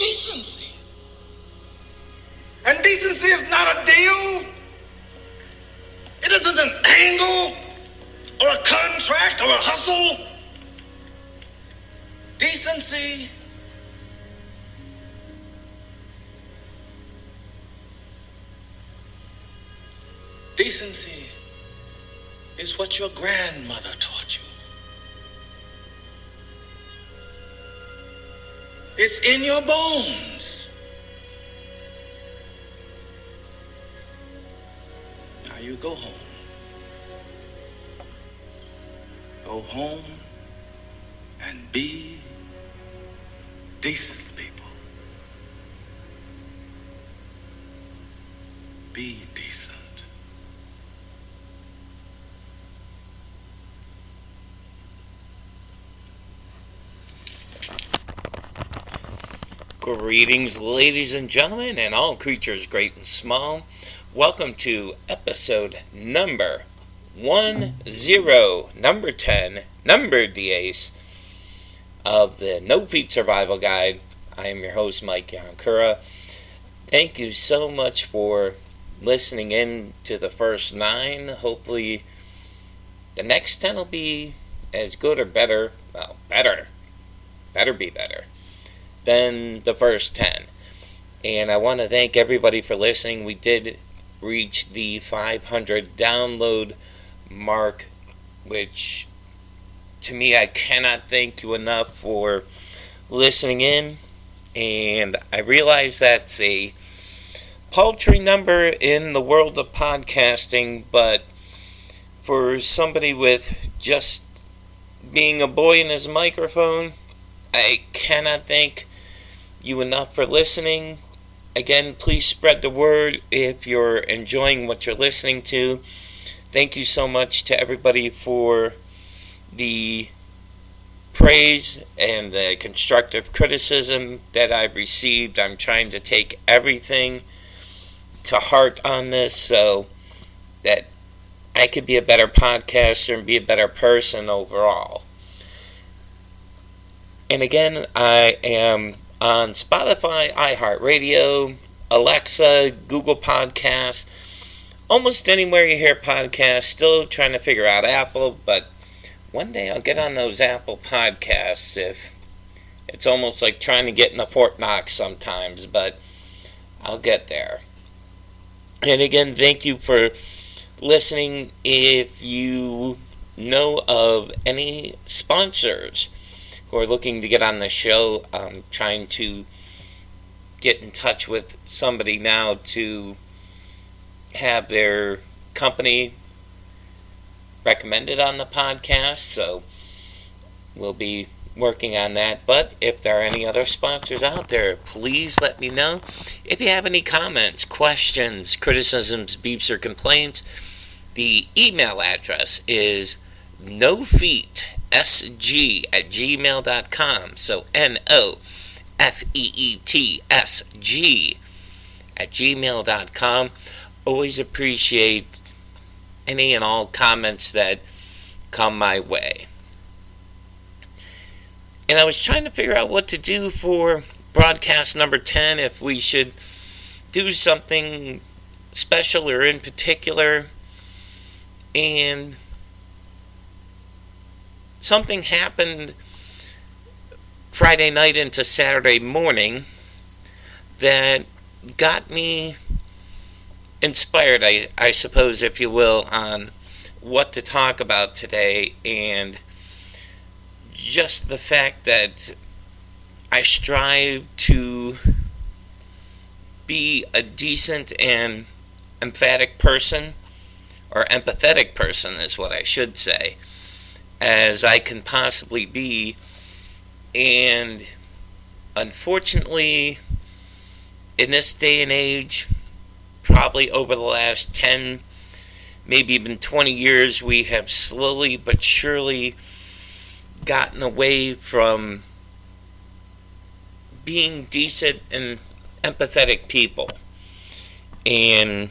decency. And decency is not a deal. It isn't an angle or a contract or a hustle. Decency is what your grandmother taught you. It's in your bones. Now you go home. Go home and be decent people. Be decent. Greetings, ladies and gentlemen, and all creatures great and small. Welcome to episode number 10, number 10, number diez of the No Feet Survival Guide. I am your host, Mike Yankura. Thank you so much for listening in to the first 9. Hopefully, the next 10 will be as good or better. Well, better. Better be better than the first 10. And I want to thank everybody for listening. We did reach the 500 download mark, which to me, I cannot thank you enough for listening in. And I realize that's a paltry number in the world of podcasting, but for somebody with just being a boy in his microphone, I cannot thank you enough for listening. Again, please spread the word if you're enjoying what you're listening to. Thank you so much to everybody for the praise and the constructive criticism that I've received. I'm trying to take everything to heart on this so that I could be a better podcaster and be a better person overall. And again, I am on Spotify, iHeartRadio, Alexa, Google Podcasts, almost anywhere you hear podcasts. Still trying to figure out Apple, but one day I'll get on those Apple Podcasts. If it's almost like trying to get in a Fort Knox sometimes, but I'll get there. And again, thank you for listening. If you know of any sponsors who are looking to get on the show, I'm trying to get in touch with somebody now to have their company recommended on the podcast, so we'll be working on that. But if there are any other sponsors out there, please let me know. If you have any comments, questions, criticisms, beefs, or complaints, the email address is nofeetsg@gmail.com. So nofeetsg@gmail.com. Always appreciate any and all comments that come my way. And I was trying to figure out what to do for broadcast number 10, if we should do something special or in particular. And something happened Friday night into Saturday morning that got me inspired, I suppose, if you will, on what to talk about today. And just the fact that I strive to be a decent and emphatic person, or empathetic person is what I should say, as I can possibly be. And unfortunately, in this day and age, probably over the last 10, maybe even 20 years, we have slowly but surely gotten away from being decent and empathetic people. And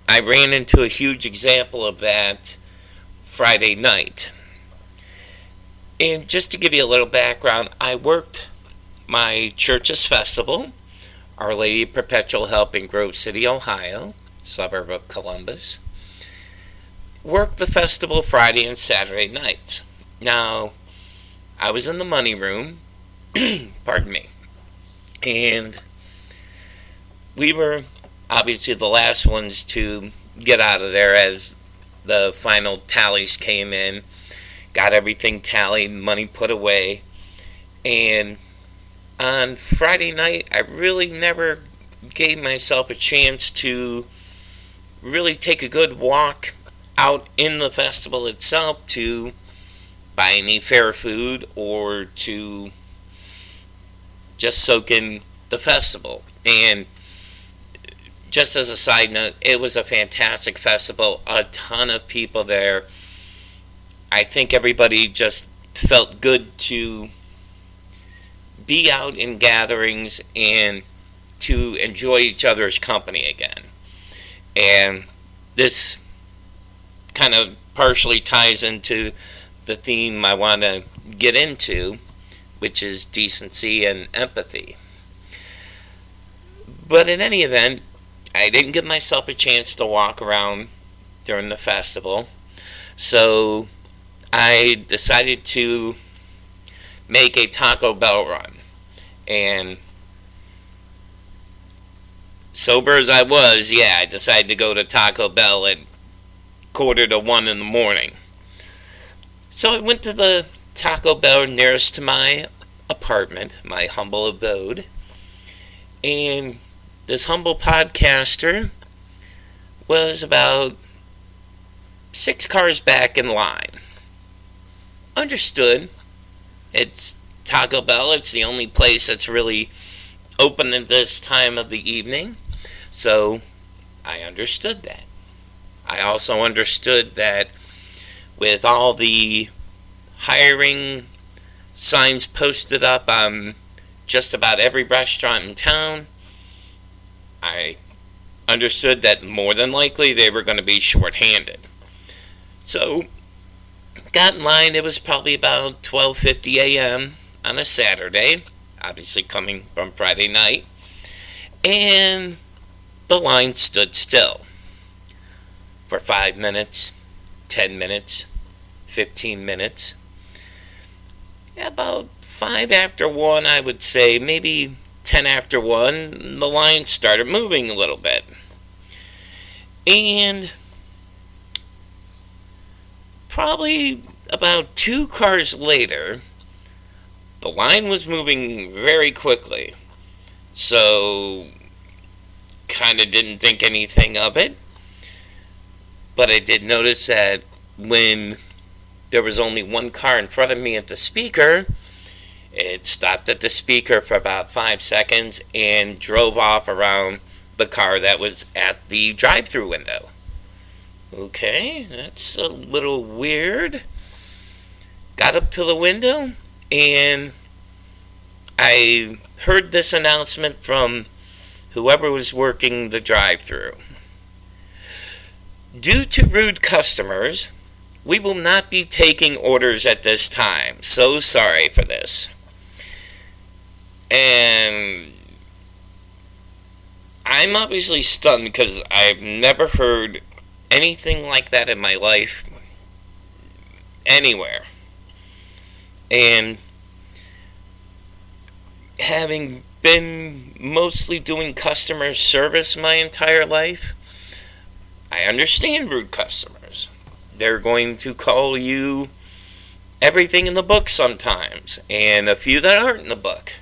I ran into a huge example of that Friday night. And just to give you a little background, I worked my church's festival, Our Lady of Perpetual Help in Grove City, Ohio, suburb of Columbus. Worked the festival Friday and Saturday nights. Now, I was in the money room, pardon me, and we were obviously the last ones to get out of there as the final tallies came in, got everything tallied, money put away, and on Friday night, I really never gave myself a chance to really take a good walk out in the festival itself to buy any fair food or to just soak in the festival. And just as a side note, it was a fantastic festival, a ton of people there. I think everybody just felt good to be out in gatherings and to enjoy each other's company again. And this kind of partially ties into the theme I want to get into, which is decency and empathy. But in any event, I didn't give myself a chance to walk around during the festival, so I decided to make a Taco Bell run. And sober as I was, I decided to go to Taco Bell at 1:45 in the morning. So I went to the Taco Bell nearest to my apartment, my humble abode, and this humble podcaster was about 6 cars back in line. Understood. It's Taco Bell. It's the only place that's really open at this time of the evening. So I understood that. I also understood that with all the hiring signs posted up on just about every restaurant in town, I understood that more than likely they were going to be short-handed. So got in line. It was probably about 12:50 a.m. on a Saturday, obviously coming from Friday night, and the line stood still for 5 minutes, 10 minutes, 15 minutes. About 5 after 1, I would say, maybe 10 after 1, the line started moving a little bit. And probably about 2 cars later, the line was moving very quickly. So, kind of didn't think anything of it. But I did notice that when there was only 1 car in front of me at the speaker, it stopped at the speaker for about 5 seconds and drove off around the car that was at the drive-thru window. Okay, that's a little weird. Got up to the window and I heard this announcement from whoever was working the drive-thru. Due to rude customers, we will not be taking orders at this time. So sorry for this. And I'm obviously stunned because I've never heard anything like that in my life anywhere. And having been mostly doing customer service my entire life, I understand rude customers. They're going to call you everything in the book sometimes, and a few that aren't in the book.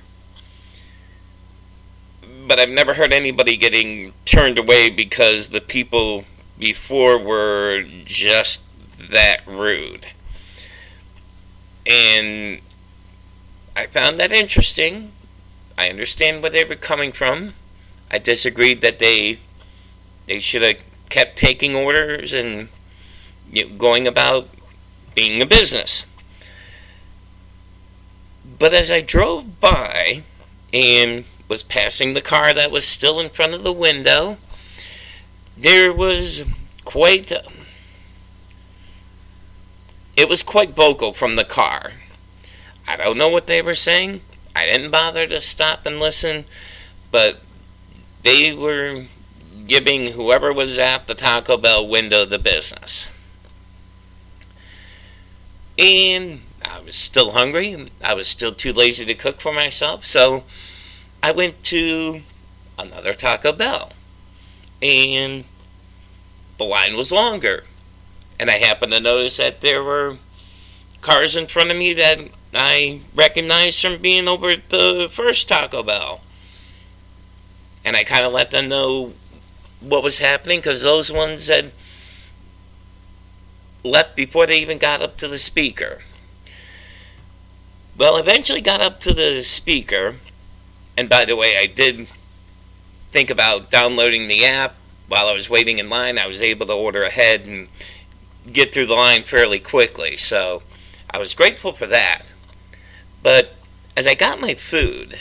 But I've never heard anybody getting turned away because the people before were just that rude. And I found that interesting. I understand where they were coming from. I disagreed that they should have kept taking orders and going about being a business. But as I drove by and was passing the car that was still in front of the window, there was it was quite vocal from the car. I don't know what they were saying. I didn't bother to stop and listen, but they were giving whoever was at the Taco Bell window the business. And I was still hungry. I was still too lazy to cook for myself, so I went to another Taco Bell. And the line was longer. And I happened to notice that there were cars in front of me that I recognized from being over at the first Taco Bell. And I kind of let them know what was happening, because those ones had left before they even got up to the speaker. Well, eventually got up to the speaker, and by the way, I did think about downloading the app while I was waiting in line. I was able to order ahead and get through the line fairly quickly, so I was grateful for that. But as I got my food,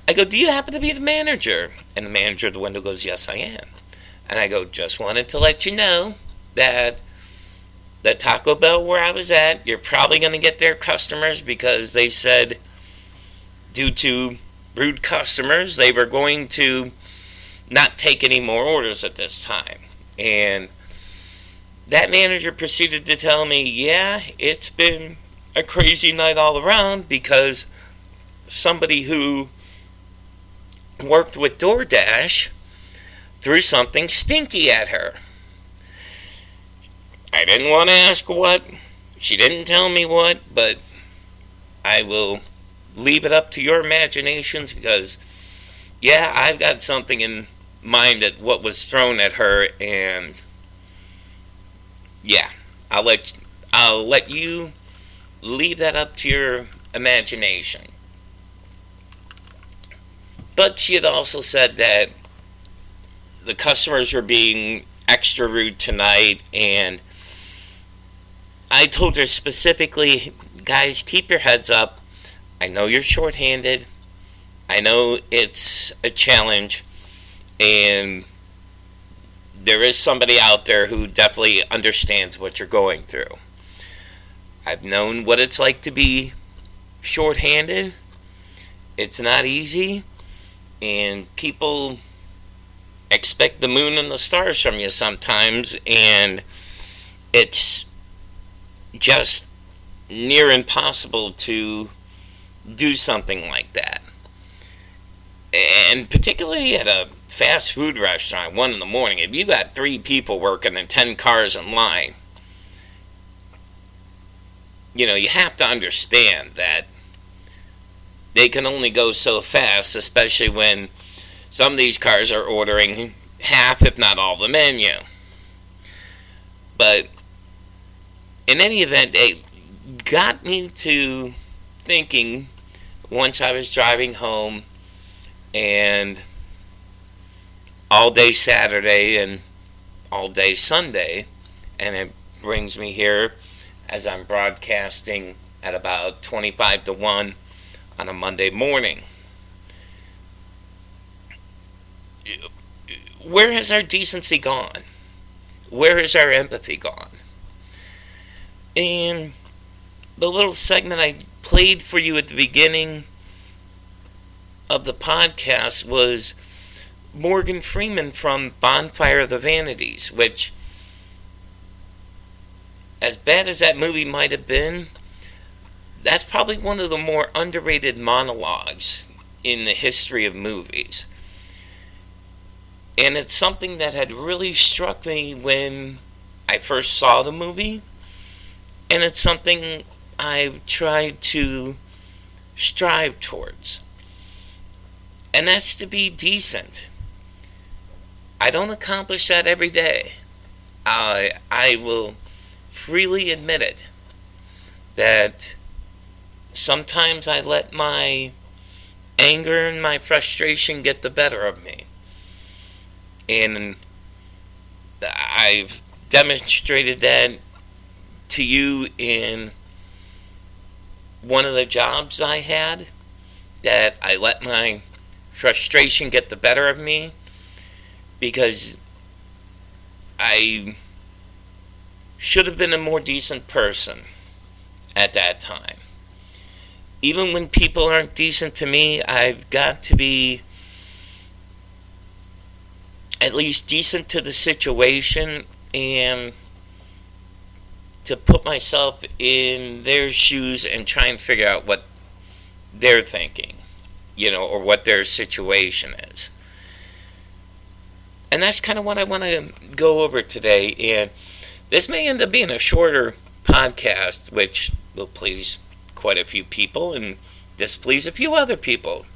I go, "Do you happen to be the manager?" And the manager at the window goes, "Yes, I am." And I go, "Just wanted to let you know that the Taco Bell where I was at, you're probably going to get their customers, because they said due to rude customers, they were going to not take any more orders at this time." And that manager proceeded to tell me, "Yeah, it's been a crazy night all around, because somebody who worked with DoorDash threw something stinky at her." I didn't want to ask what. She didn't tell me what, but I will leave it up to your imaginations, because, yeah, I've got something in mind at what was thrown at her, and yeah, I'll let you leave that up to your imagination. But she had also said that the customers were being extra rude tonight, and I told her specifically, "Guys, keep your heads up. I know you're shorthanded. I know it's a challenge, and there is somebody out there who definitely understands what you're going through. I've known what it's like to be shorthanded. It's not easy, and people expect the moon and the stars from you sometimes, and it's just near impossible to do something like that. And particularly at a fast food restaurant, 1 in the morning, if you got 3 people working and 10 cars in line, you have to understand that they can only go so fast, especially when some of these cars are ordering half, if not all, the menu. But in any event, it got me to thinking, once I was driving home, and all day Saturday and all day Sunday, and it brings me here as I'm broadcasting at about 25 to 1 on a Monday morning. Where has our decency gone? Where has our empathy gone? And the little segment I played for you at the beginning of the podcast was Morgan Freeman from Bonfire of the Vanities, which, as bad as that movie might have been, that's probably one of the more underrated monologues in the history of movies. And it's something that had really struck me when I first saw the movie, and it's something I've tried to strive towards. And that's to be decent. I don't accomplish that every day. I will freely admit it, that sometimes I let my anger and my frustration get the better of me. And I've demonstrated that to you in one of the jobs I had, that I let my frustration get the better of me because I should have been a more decent person at that time. even when people aren't decent to me, I've got to be at least decent to the situation and to put myself in their shoes and try and figure out what they're thinking, or what their situation is. And that's kind of what I want to go over today. And this may end up being a shorter podcast, which will please quite a few people and displease a few other people.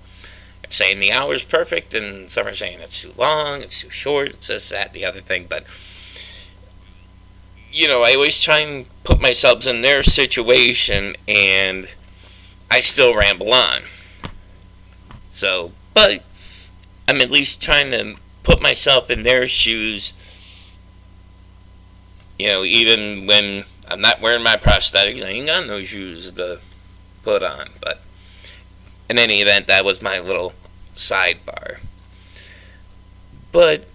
They're saying the hour's perfect, and some are saying it's too long, it's too short, it's this, that, the other thing. But, I always try and put myself in their situation, and I still ramble on. So, but I'm at least trying to put myself in their shoes, even when I'm not wearing my prosthetics. I ain't got no shoes to put on. But in any event, that was my little sidebar. But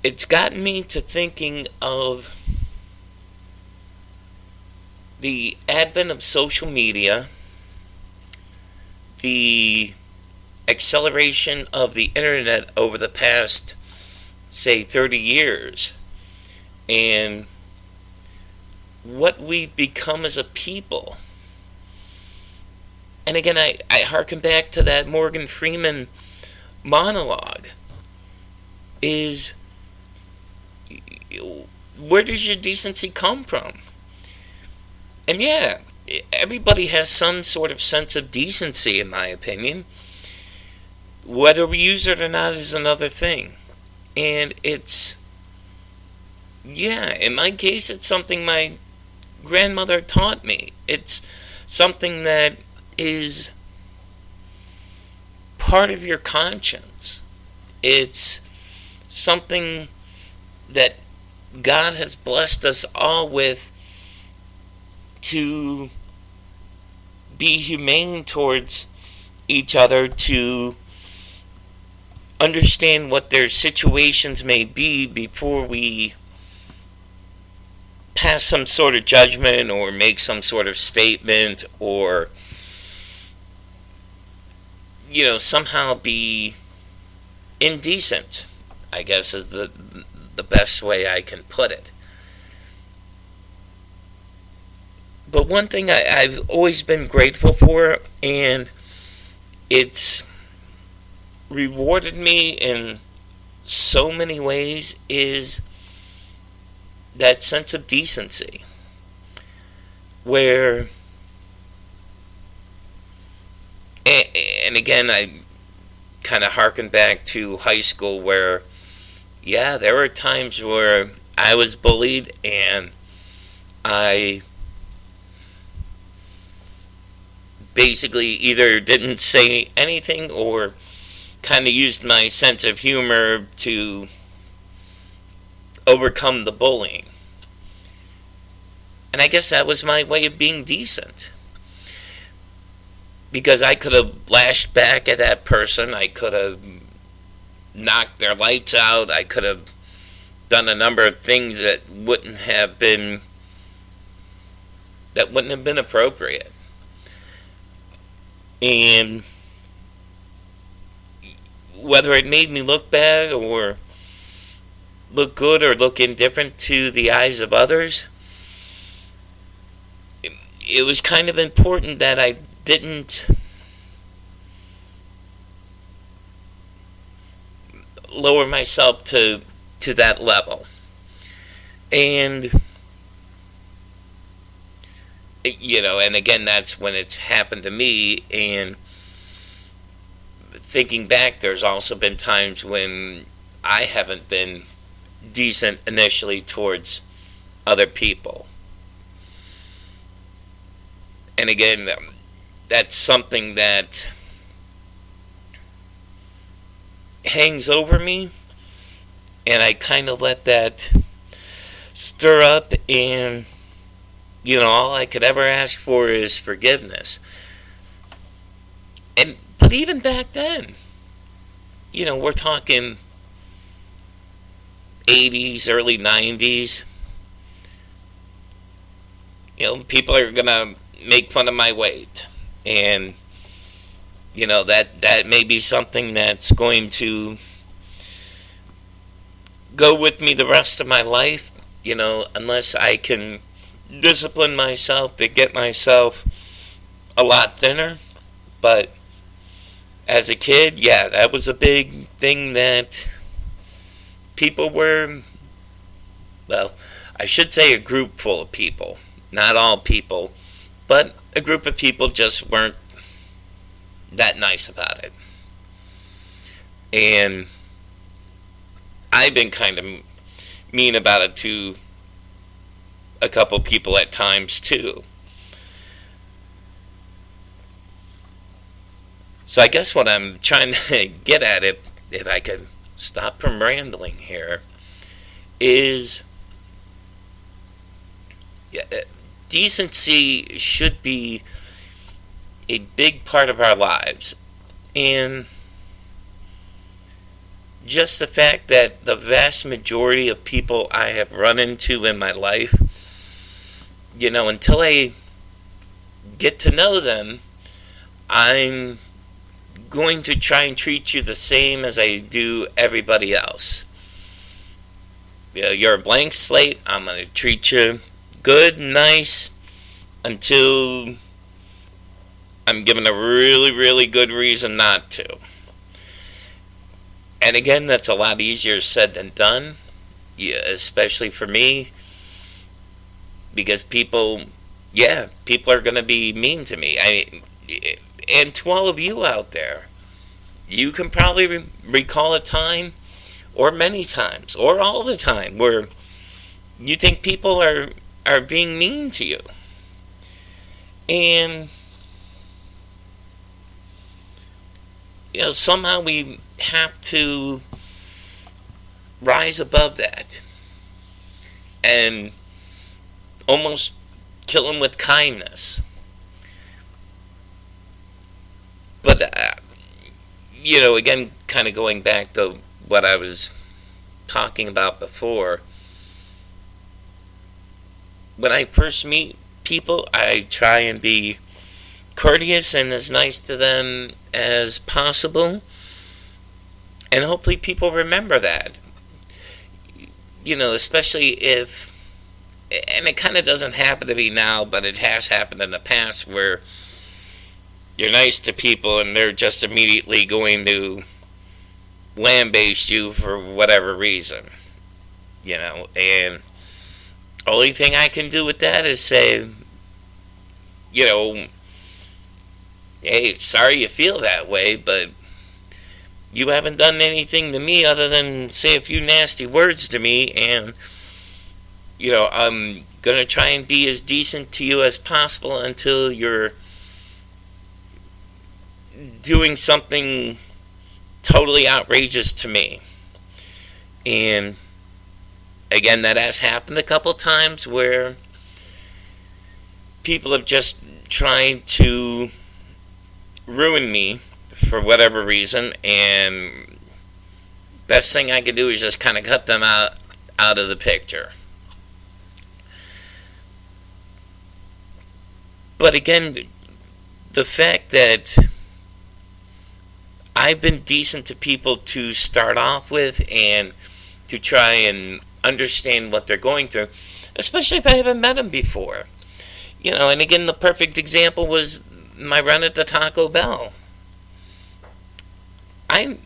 it's gotten me to thinking of the advent of social media, the acceleration of the internet over the past, say, 30 years, and what we've become as a people. And again, I harken back to that Morgan Freeman monologue. Is, where does your decency come from? And yeah, everybody has some sort of sense of decency, in my opinion. Whether we use it or not is another thing. And it's, in my case, it's something my grandmother taught me. It's something that is part of your conscience. It's something that God has blessed us all with, to be humane towards each other, to understand what their situations may be before we pass some sort of judgment or make some sort of statement, or somehow be indecent, I guess is the best way I can put it. But one thing I've always been grateful for, and it's rewarded me in so many ways, is that sense of decency. Where, and again, I kind of harken back to high school, where, there were times where I was bullied, and I basically either didn't say anything or kind of used my sense of humor to overcome the bullying. And I guess that was my way of being decent. Because I could have lashed back at that person. I could have knocked their lights out. I could have done a number of things that wouldn't have been appropriate. And whether it made me look bad or look good or look indifferent to the eyes of others, it was kind of important that I didn't lower myself to that level. And and again, that's when it's happened to me. And thinking back, there's also been times when I haven't been decent initially towards other people. And again, that's something that hangs over me, and I kind of let that stir up, and all I could ever ask for is forgiveness. But even back then, we're talking 80s, early 90s. People are gonna make fun of my weight. And, that may be something that's going to go with me the rest of my life, unless I can discipline myself to get myself a lot thinner. But as a kid, yeah, that was a big thing that people were, well, I should say a group full of people. Not all people, but a group of people just weren't that nice about it. And I've been kind of mean about it to a couple people at times too. So I guess what I'm trying to get at, if I could stop from rambling here, is decency should be a big part of our lives. And just the fact that the vast majority of people I have run into in my life, until I get to know them, I'm going to try and treat you the same as I do everybody else. You're a blank slate. I'm going to treat you good, nice, until I'm given a really, really good reason not to. And again, that's a lot easier said than done, especially for me, because people are going to be mean to me. And to all of you out there, you can probably recall a time, or many times, or all the time, where you think people are being mean to you. And somehow we have to rise above that and almost kill them with kindness. But, again, kind of going back to what I was talking about before, when I first meet people, I try and be courteous and as nice to them as possible. And hopefully people remember that. Especially if, and it kind of doesn't happen to me now, but it has happened in the past, where you're nice to people and they're just immediately going to lambaste you for whatever reason. And the only thing I can do with that is say, hey, sorry you feel that way, but you haven't done anything to me other than say a few nasty words to me, and I'm gonna try and be as decent to you as possible until you're doing something totally outrageous to me. And again, that has happened a couple times where people have just tried to ruin me for whatever reason, and best thing I could do is just kind of cut them out of the picture. But again, the fact that I've been decent to people to start off with, and to try and understand what they're going through, especially if I haven't met them before. And again, the perfect example was my run at the Taco Bell. I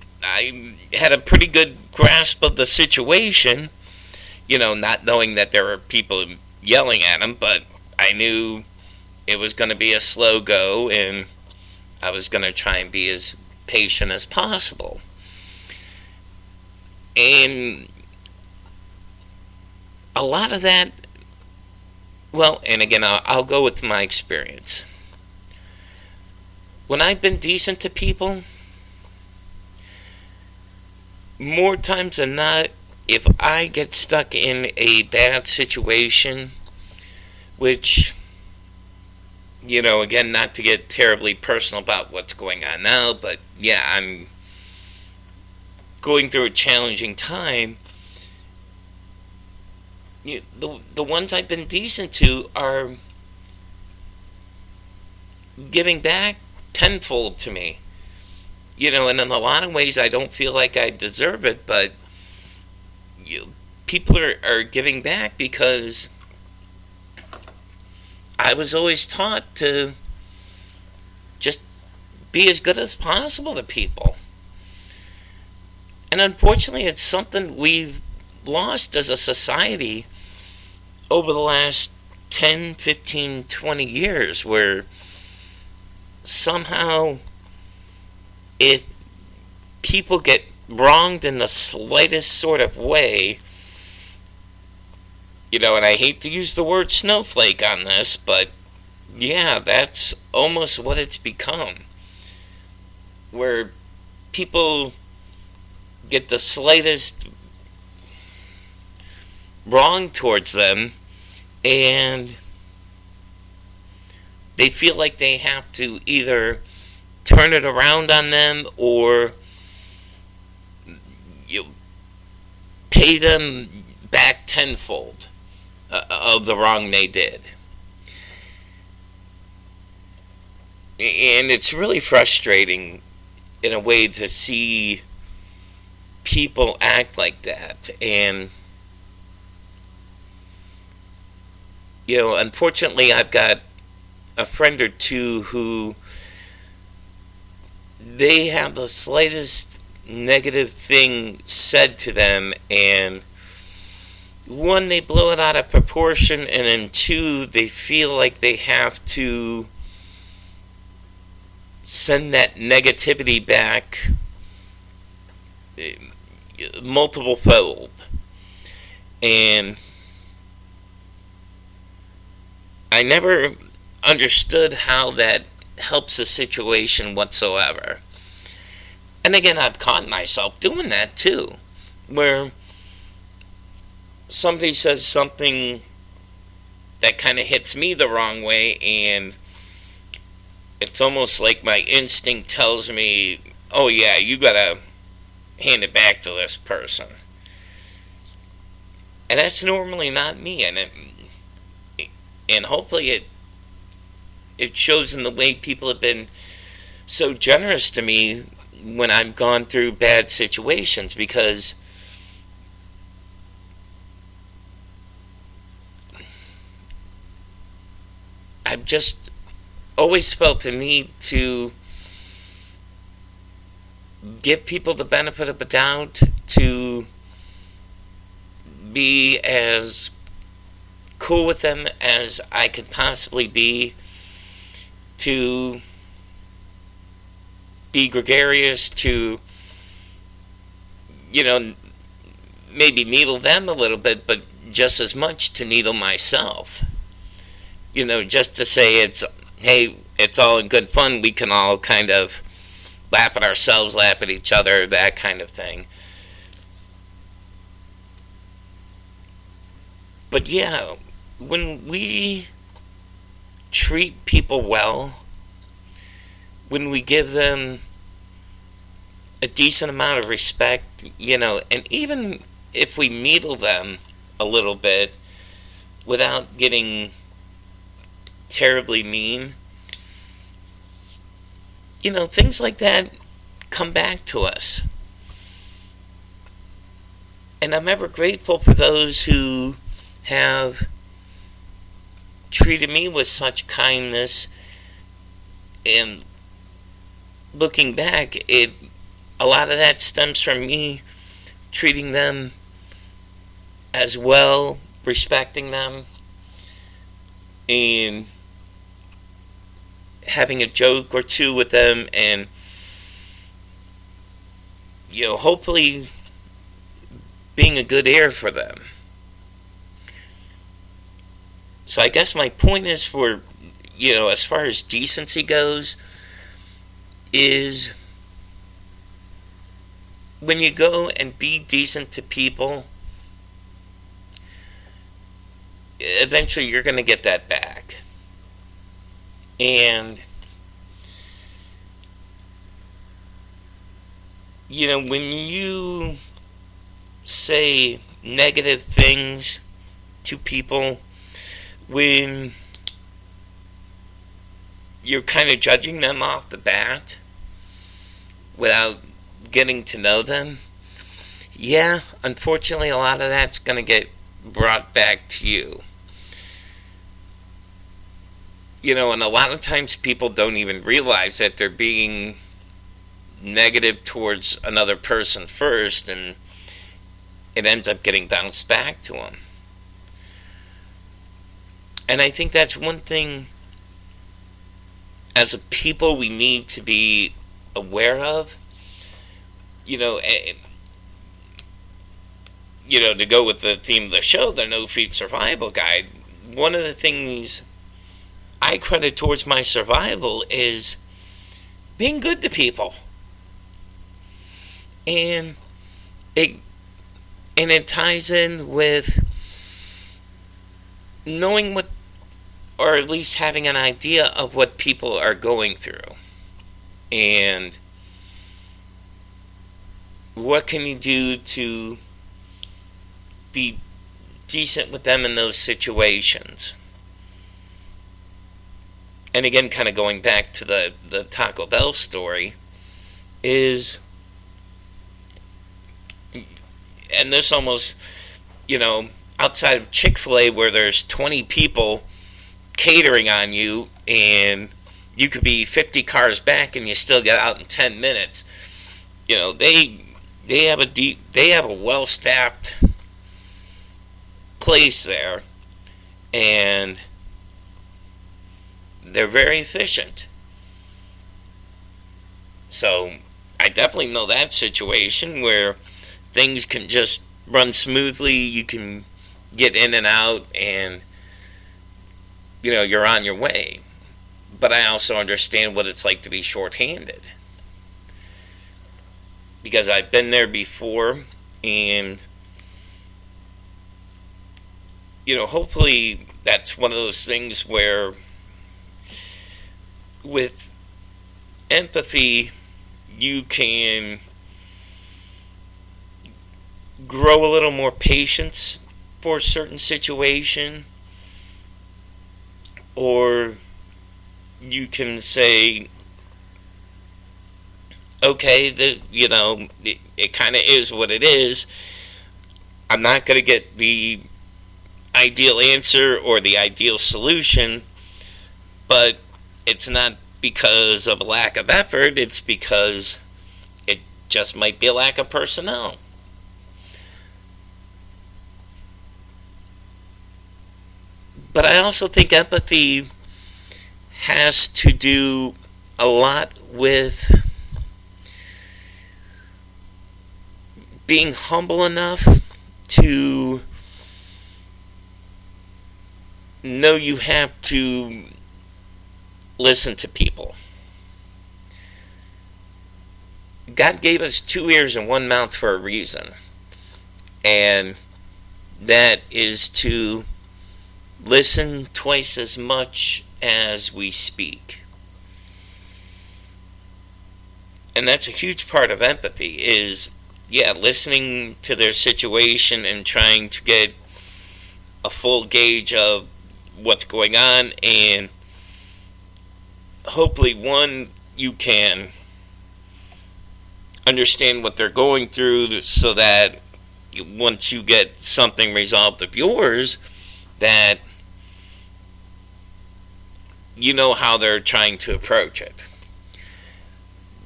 had a pretty good grasp of the situation, not knowing that there were people yelling at him, but I knew it was going to be a slow go, and I was going to try and be as patient as possible. And a lot of that, well, and again, I'll go with my experience. When I've been decent to people, more times than not, if I get stuck in a bad situation, which, again, not to get terribly personal about what's going on now, but yeah, I'm going through a challenging time. The ones I've been decent to are giving back tenfold to me. And in a lot of ways I don't feel like I deserve it, but people are giving back because I was always taught to just be as good as possible to people. And unfortunately, it's something we've lost as a society over the last 10, 15, 20 years, where somehow if people get wronged in the slightest sort of way, and I hate to use the word snowflake on this, but yeah, that's almost what it's become. Where people get the slightest wrong towards them, and they feel like they have to either turn it around on them or pay them back tenfold of the wrong they did. And it's really frustrating in a way to see people act like that. And unfortunately, I've got a friend or two who they have the slightest negative thing said to them, and one, they blow it out of proportion, and then two, they feel like they have to send that negativity back multiple fold. And I never understood how that helps the situation whatsoever. And again, I've caught myself doing that too, where somebody says something that kind of hits me the wrong way, and it's almost like my instinct tells me, oh yeah, you gotta hand it back to this person. And that's normally not me, and hopefully it shows in the way people have been so generous to me when I've gone through bad situations, because I've just always felt the need to give people the benefit of the doubt, to be as cool with them as I could possibly be, to be gregarious, to maybe needle them a little bit, but just as much to needle myself. Just to say hey, it's all in good fun, we can all kind of laugh at ourselves, laugh at each other, that kind of thing. But yeah, when we treat people well, when we give them a decent amount of respect, and even if we needle them a little bit without getting terribly mean, things like that come back to us. And I'm ever grateful for those who have treated me with such kindness. And looking back, a lot of that stems from me treating them as well, respecting them, and having a joke or two with them, and hopefully being a good ear for them. So I guess my point is, for as far as decency goes, is when you go and be decent to people, eventually you're going to get that back. And when you say negative things to people, when you're kind of judging them off the bat without getting to know them, yeah, unfortunately, a lot of that's going to get brought back to you. And a lot of times people don't even realize that they're being negative towards another person first, and it ends up getting bounced back to them. And I think that's one thing as a people we need to be aware of. To go with the theme of the show, the No Feed Survival Guide, one of the things I credit towards my survival is being good to people. And it ties in with knowing what, or at least having an idea of what people are going through. And what can you do to be decent with them in those situations? And again, kind of going back to the Taco Bell story, is, and this almost, outside of Chick-fil-A where there's 20 people catering on you and you could be 50 cars back and you still get out in 10 minutes. They have a well-staffed place there, and they're very efficient. So I definitely know that situation where things can just run smoothly. You can get in and out, and you're on your way. But I also understand what it's like to be shorthanded, because I've been there before. And hopefully that's one of those things where with empathy you can grow a little more patience for a certain situation, or you can say, okay, it kind of is what it is. I'm not going to get the ideal answer or the ideal solution, but it's not because of a lack of effort. It's because it just might be a lack of personnel. But I also think empathy has to do a lot with being humble enough to know you have to listen to people. God gave us 2 ears and 1 mouth for a reason, and that is to listen twice as much as we speak. And that's a huge part of empathy, is listening to their situation and trying to get a full gauge of what's going on, and hopefully you can understand what they're going through, so that once you get something resolved of yours, that you know how they're trying to approach it.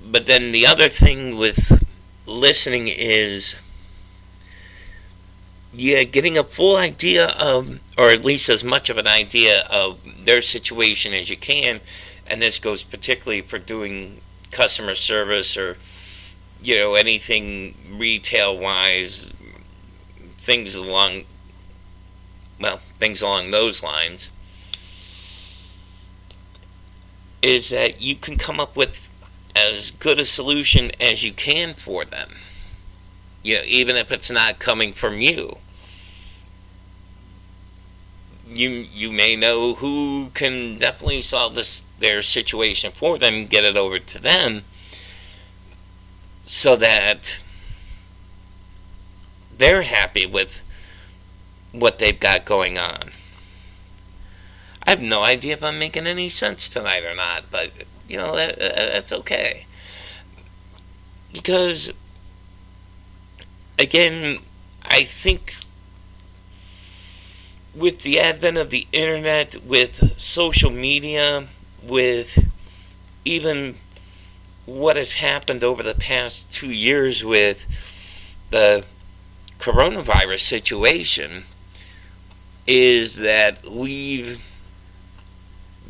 But then the other thing with listening is getting a full idea of, or at least as much of an idea of their situation as you can. And this goes particularly for doing customer service, or anything retail wise, things along those lines, is that you can come up with as good a solution as you can for them. Even if it's not coming from you. You may know who can definitely solve their situation for them, get it over to them, so that they're happy with what they've got going on. I have no idea if I'm making any sense tonight or not, but, that's okay. Because, again, I think with the advent of the internet, with social media, with even what has happened over the past 2 years with the coronavirus situation, is that we've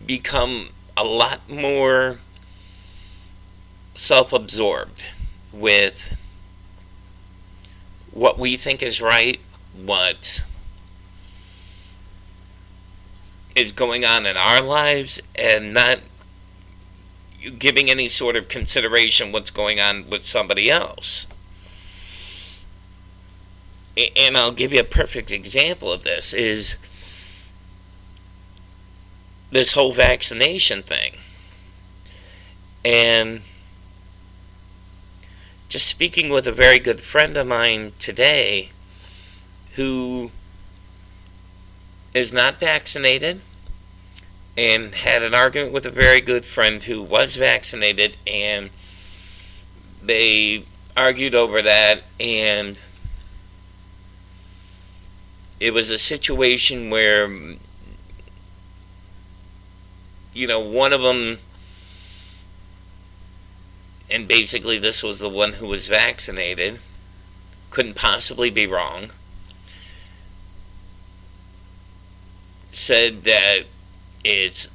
become a lot more self-absorbed with what we think is right, what is going on in our lives, and not giving any sort of consideration what's going on with somebody else. And I'll give you a perfect example of this, is this whole vaccination thing. And just speaking with a very good friend of mine today who is not vaccinated, and had an argument with a very good friend who was vaccinated, and they argued over that, and it was a situation where, one of them, and basically this was the one who was vaccinated, couldn't possibly be wrong, said that it's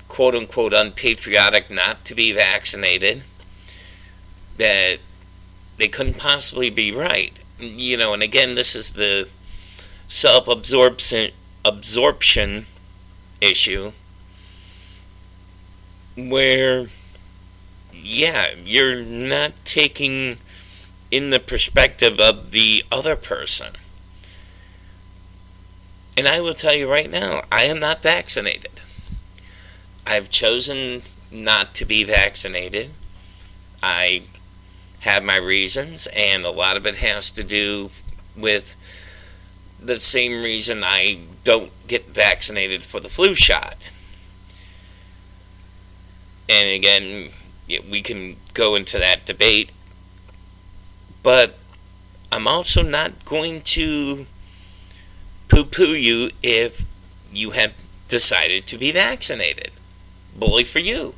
quote-unquote unpatriotic not to be vaccinated, that they couldn't possibly be right. And again, this is the self-absorption issue, where, you're not taking in the perspective of the other person. And I will tell you right now, I am not vaccinated. I've chosen not to be vaccinated. I have my reasons, and a lot of it has to do with the same reason I don't get vaccinated for the flu shot. And again, we can go into that debate, but I'm also not going to poo-poo you if you have decided to be vaccinated. Bully for you.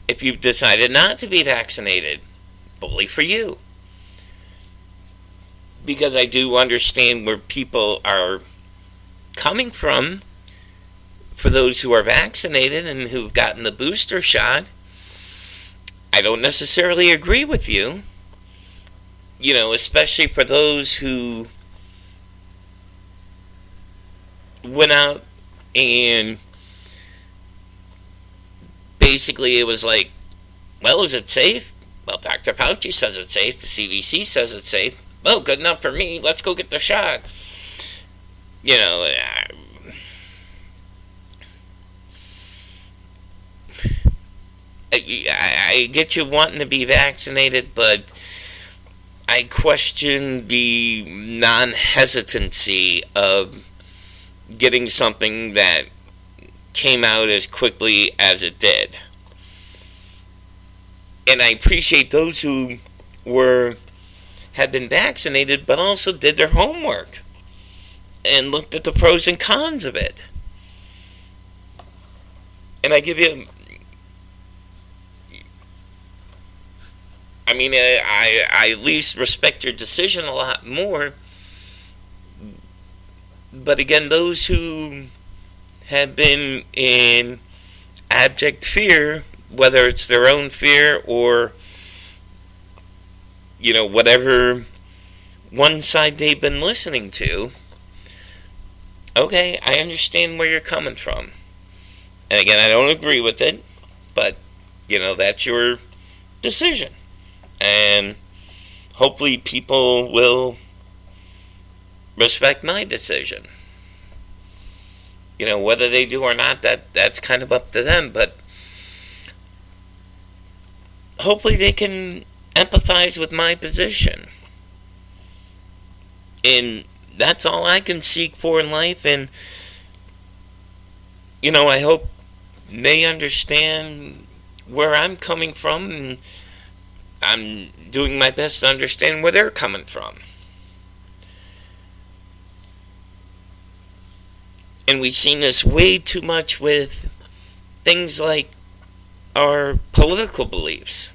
If you've decided not to be vaccinated, bully for you. Because I do understand where people are coming from for those who are vaccinated and who've gotten the booster shot. I don't necessarily agree with you, especially for those who went out and basically it was like, well, is it safe? Well, Dr. Fauci says it's safe. The CDC says it's safe. Well, good enough for me. Let's go get the shot. I get you wanting to be vaccinated, but I question the non-hesitancy of getting something that came out as quickly as it did. And I appreciate those who had been vaccinated but also did their homework and looked at the pros and cons of it. And I give you, I at least respect your decision a lot more. But again, those who have been in abject fear, whether it's their own fear or, whatever one side they've been listening to, okay, I understand where you're coming from. And again, I don't agree with it, but, that's your decision. And hopefully people will respect my decision. Whether they do or not, that's kind of up to them, but hopefully they can empathize with my position. And that's all I can seek for in life. And I hope they understand where I'm coming from, and I'm doing my best to understand where they're coming from. And we've seen this way too much with things like our political beliefs,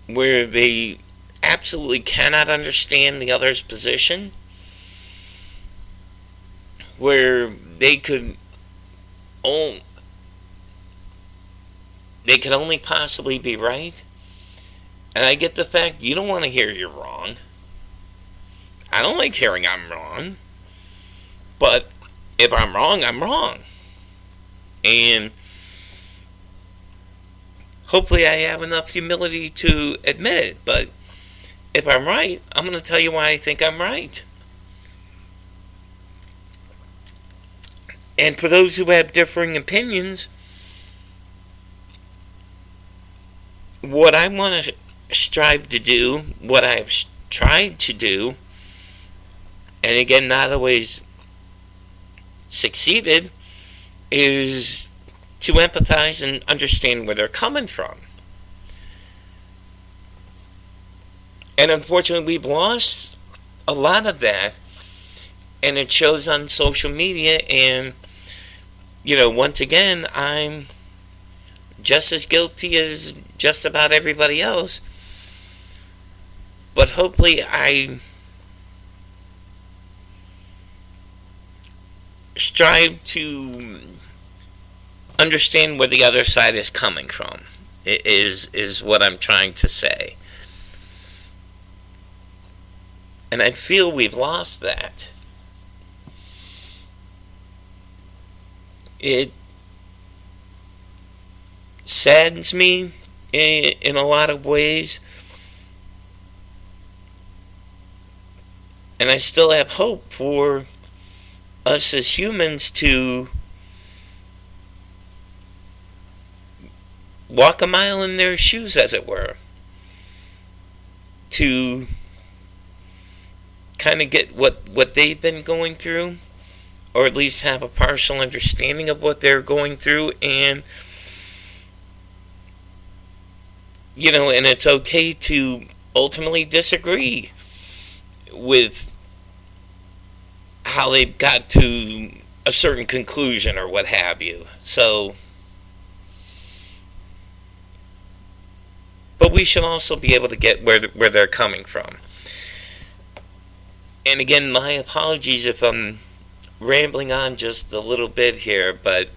where they absolutely cannot understand the other's position, where they could only possibly be right. And I get the fact you don't want to hear you're wrong. I don't like hearing I'm wrong. But if I'm wrong, I'm wrong. And hopefully I have enough humility to admit it. But if I'm right, I'm going to tell you why I think I'm right. And for those who have differing opinions, what I want to strive to do, what I've tried to do, and again, not always succeeded, is to empathize and understand where they're coming from. And unfortunately, we've lost a lot of that, and it shows on social media. And once again, I'm just as guilty as just about everybody else, but hopefully I strive to understand where the other side is coming from, is what I'm trying to say. And I feel we've lost that. It saddens me in a lot of ways. And I still have hope for us as humans to walk a mile in their shoes, as it were. To kind of get what they've been going through, or at least have a partial understanding of what they're going through. And and it's okay to ultimately disagree with how they got to a certain conclusion or what have you. So, but we should also be able to get where they're coming from. And again, my apologies if I'm rambling on just a little bit here, but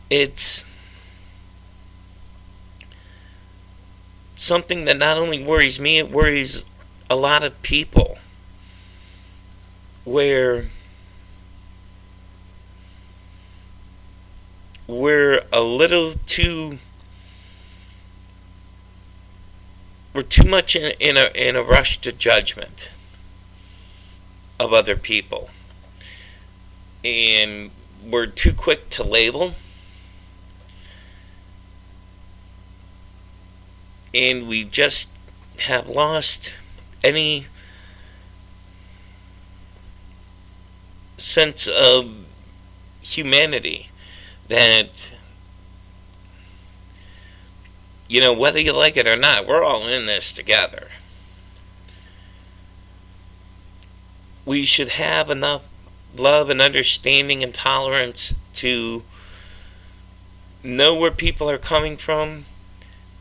it's something that not only worries me, it worries a lot of people, where we're too much in a rush to judgment of other people, and we're too quick to label, and we just have lost any sense of humanity that, whether you like it or not, we're all in this together. We should have enough love and understanding and tolerance to know where people are coming from,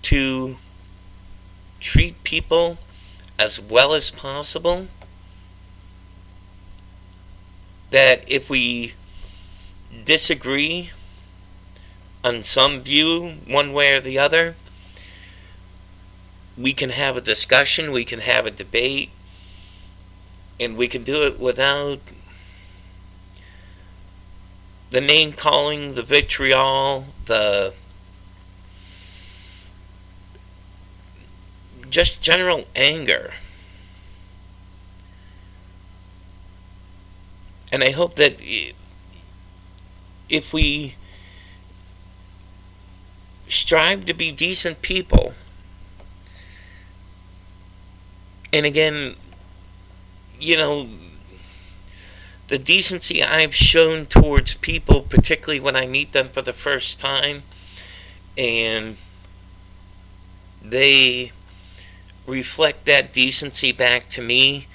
to treat people as well as possible. That if we disagree on some view, one way or the other, we can have a discussion, we can have a debate, and we can do it without the name calling, the vitriol, the just general anger. And I hope that if we strive to be decent people, and again, the decency I've shown towards people, particularly when I meet them for the first time, and they reflect that decency back to me,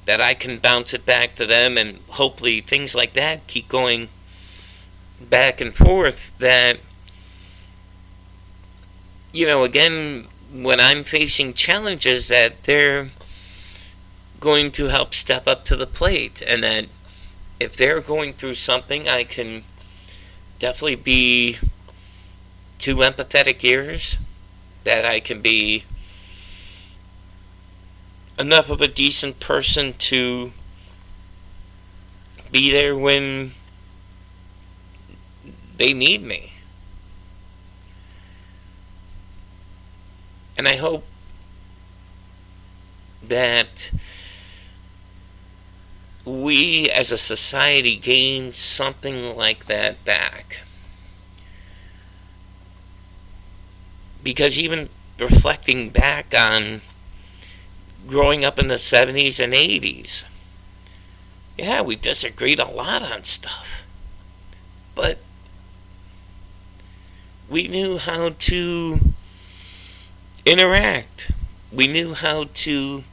that I can bounce it back to them, and hopefully things like that keep going back and forth, that, again, when I'm facing challenges, that they're going to help step up to the plate, and that if they're going through something, I can definitely be two empathetic ears, that I can be enough of a decent person to be there when they need me. And I hope that we as a society gain something like that back. Because even reflecting back on growing up in the 70s and 80s, yeah, we disagreed a lot on stuff. But we knew how to interact. We knew how to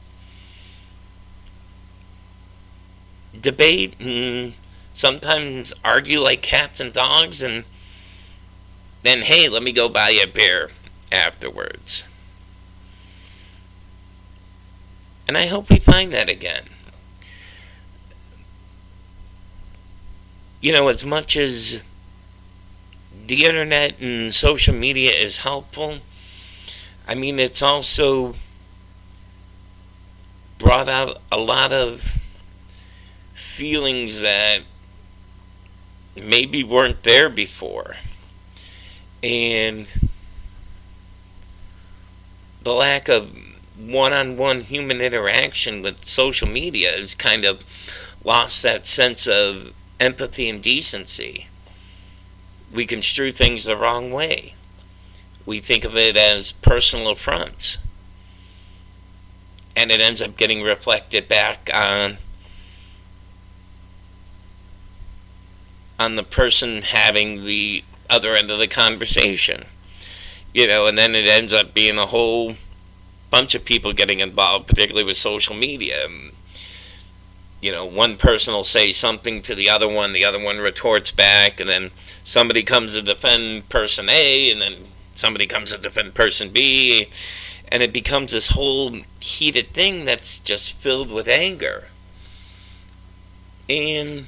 debate and sometimes argue like cats and dogs, and then, hey, let me go buy you a beer afterwards. And I hope we find that again. As much as the internet and social media is helpful, it's also brought out a lot of feelings that maybe weren't there before. And the lack of one-on-one human interaction with social media has kind of lost that sense of empathy and decency. We construe things the wrong way. We think of it as personal affronts. And it ends up getting reflected back on the person having the other end of the conversation. And then it ends up being a whole bunch of people getting involved, particularly with social media. One person will say something to the other one retorts back, and then somebody comes to defend person A, and then somebody comes to defend person B, and it becomes this whole heated thing that's just filled with anger. And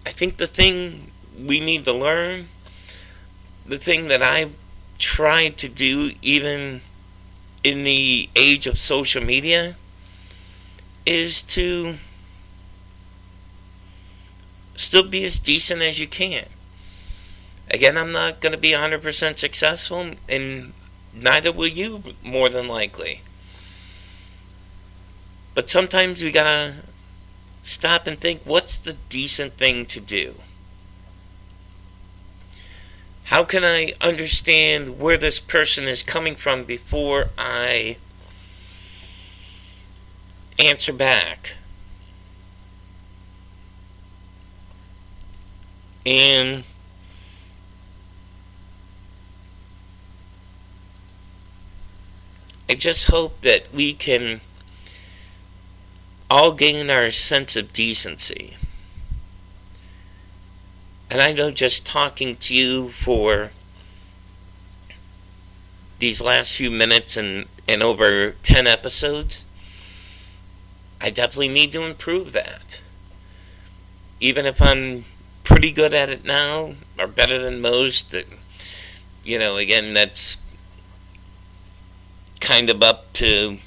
I think the thing we need to learn, the thing that I tried to do even in the age of social media, is to still be as decent as you can. Again, I'm not going to be 100% successful, and neither will you, more than likely. But sometimes we gotta stop and think, what's the decent thing to do? How can I understand where this person is coming from before I answer back? And I just hope that we can all gain our sense of decency. And I know just talking to you for these last few minutes and over 10 episodes, I definitely need to improve that. Even if I'm pretty good at it now, or better than most, again, that's kind of up to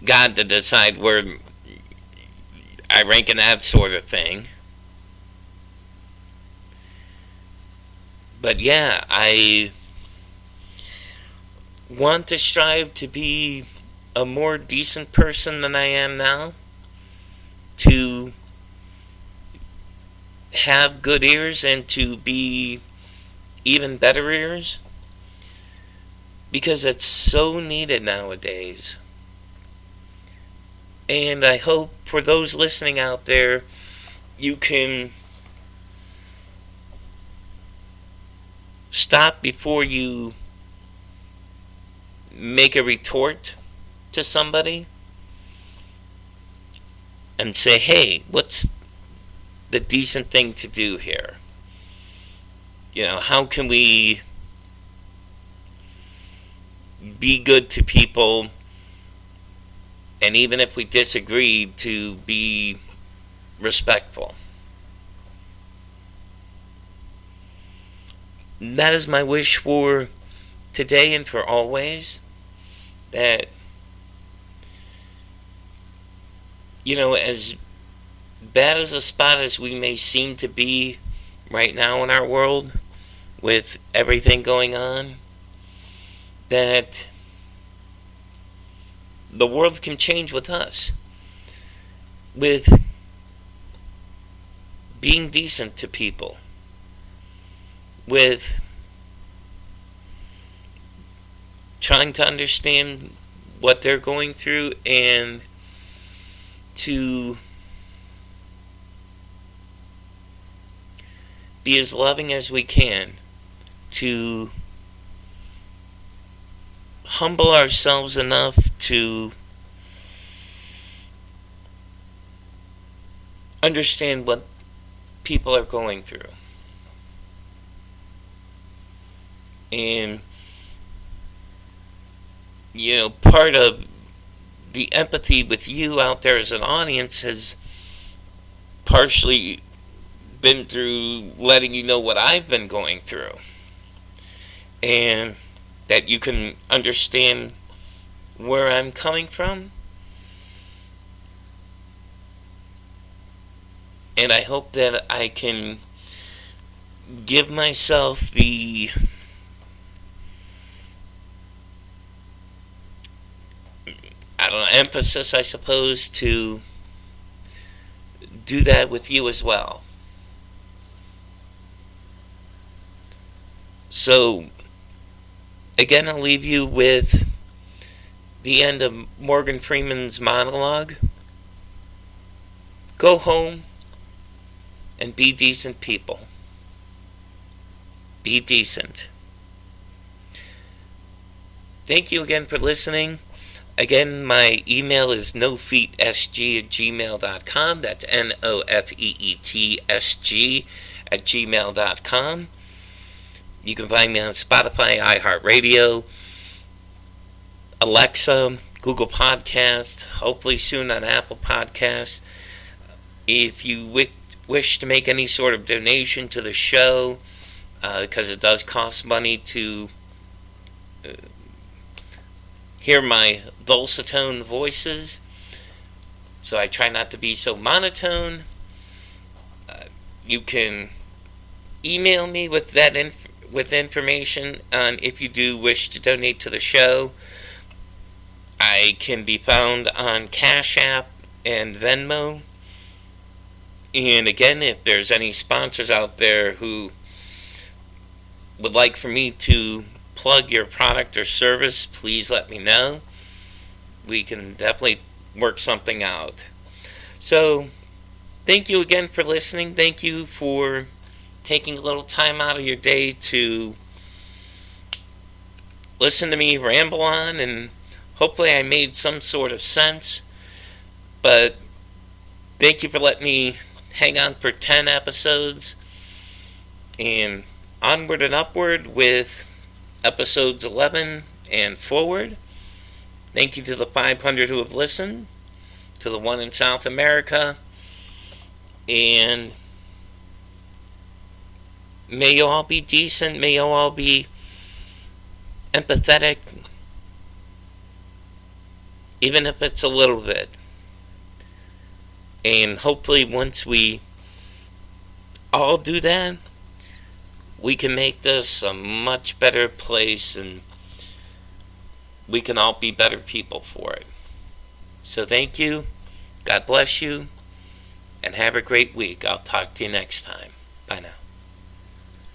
God to decide where I rank in that sort of thing. But yeah, I want to strive to be a more decent person than I am now, to have good ears and to be even better ears, because it's so needed nowadays. And I hope for those listening out there, you can stop before you make a retort to somebody and say, hey, what's the decent thing to do here? How can we be good to people, and even if we disagree, to be respectful? That is my wish for today and for always, that, as bad as a spot as we may seem to be right now in our world, with everything going on, that the world can change with us, with being decent to people, with trying to understand what they're going through, and to be as loving as we can, to humble ourselves enough to understand what people are going through. And, part of the empathy with you out there as an audience has partially been through letting you know what I've been going through, and that you can understand where I'm coming from. And I hope that I can give myself the emphasis, I suppose, to do that with you as well. So, again, I'll leave you with the end of Morgan Freeman's monologue. Go home and be decent people. Be decent. Thank you again for listening. Again, my email is nofeetsg@gmail.com. That's nofeetsg@gmail.com. You can find me on Spotify, iHeartRadio, Alexa, Google Podcasts, hopefully soon on Apple Podcasts. If you wish to make any sort of donation to the show, because it does cost money to hear my dulcetone voices, so I try not to be so monotone. You can email me with that with information on if you do wish to donate to the show. I can be found on Cash App and Venmo. And again, if there's any sponsors out there who would like for me to plug your product or service, please let me know. We can definitely work something out. So, thank you again for listening. Thank you for taking a little time out of your day to listen to me ramble on, and hopefully I made some sort of sense. But thank you for letting me hang on for 10 episodes, and onward and upward with episodes 11 and forward. Thank you to the 500 who have listened, to the one in South America, and may you all be decent, may you all be empathetic, even if it's a little bit. And hopefully once we all do that, we can make this a much better place, and we can all be better people for it. So thank you, God bless you, and have a great week. I'll talk to you next time. Bye now.